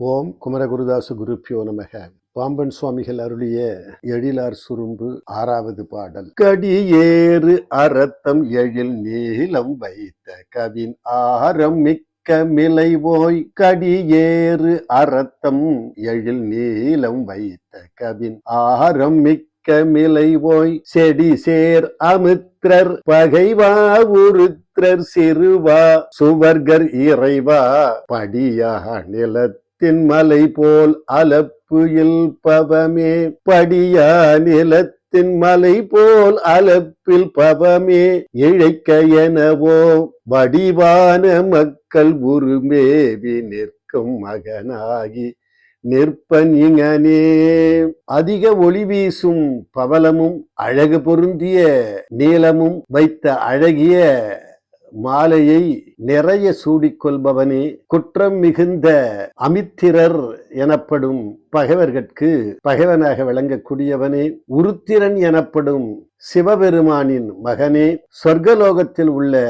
ஓம் குமரகுருதாச குருப்பியோ நமக. பாம்பன் சுவாமிகள் அருளிய எழிலார் சுரும்பு 6வது பாடல். கடியேறு அரத்தம் எழில் நீளம் வைத்த கவின் ஆரம் மிக்க மிளைவோய். கடியேறு அரத்தம் எழில் நீளம் வைத்த கவின் ஆரம் மிக்க மிளைவோய். செடி சேர் அமித்ரர் பகைவா உருத்திரர் சிறுவா சுவர்கர் இறைவா. படியா நிலத் மலை போல் அலப்பு இல்பவமே. படியா நிலத்தின் மலை போல் அலப்பில் பவமே. இழைக்க எனவோ வடிவான மக்கள் உருமேவி நிற்கும் மகனாகி நிற்பன் இங்கனே. அதிக ஒளி வீசும் பவளமும் அழகு பொருந்திய நீளமும் வைத்த அழகிய மாலையை நிறைய சூடிக்கொள்பவனே. குற்றம் மிகுந்த அமித்திரர் எனப்படும் பகைவர்கட்கு பகைவனாக விளங்கக்கூடியவனே. உருத்திரன் எனப்படும் சிவபெருமானின் மகனே. சொர்க்கலோகத்தில் உள்ள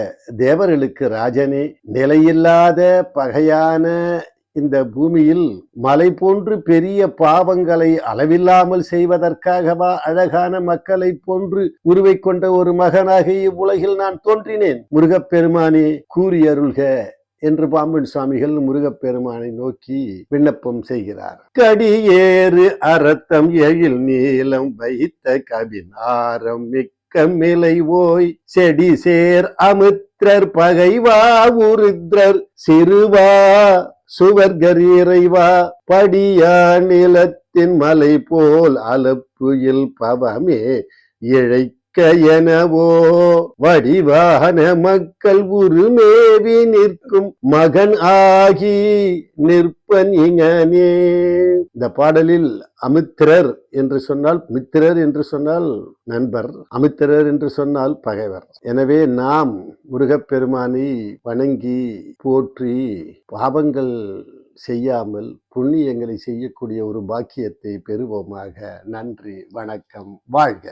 தேவர்களுக்கு ராஜனே. நிலையில்லாத பகையான இந்த பூமியில் மலை போன்று பெரிய பாவங்களை அளவில்லாமல் செய்வதற்காகவா அழகான மக்களை போன்று உருவை கொண்ட ஒரு மகனாக இவ்வுலகில் நான் தோன்றினேன். முருகப்பெருமானே கூறியருள்க என்று பாம்பன் சுவாமிகள் முருகப்பெருமானை நோக்கி விண்ணப்பம் செய்கிறார். கடியேறு அரத்தம் எழில் நீளம் வைத்த கவின் ஆரம் மிக்க மிளைவோய். செடி சேர் அமித்ரர் பகைவா உருத்திரர் சிறுவா சுவர்கர் இறைவா. படியா நிலத்தின் மலை போல் அலப்பு இல்பவமே. இழைக்க எனவோ வடிவான மக்கள் உருமேவி நிற்கும் மகன் ஆகி நிற்பன் இங்கனே. இந்த பாடலில் அமித்திரர் என்று சொன்னால் மித்திரர் என்று சொன்னால் நண்பர், அமித்திரர் என்று சொன்னால் பகைவர். எனவே நாம் முருகப்பெருமானை வணங்கி போற்றி பாவங்கள் செய்யாமல் புண்ணியங்களை செய்யக்கூடிய ஒரு பாக்கியத்தை பெறுவோமாக. நன்றி, வணக்கம், வாழ்க.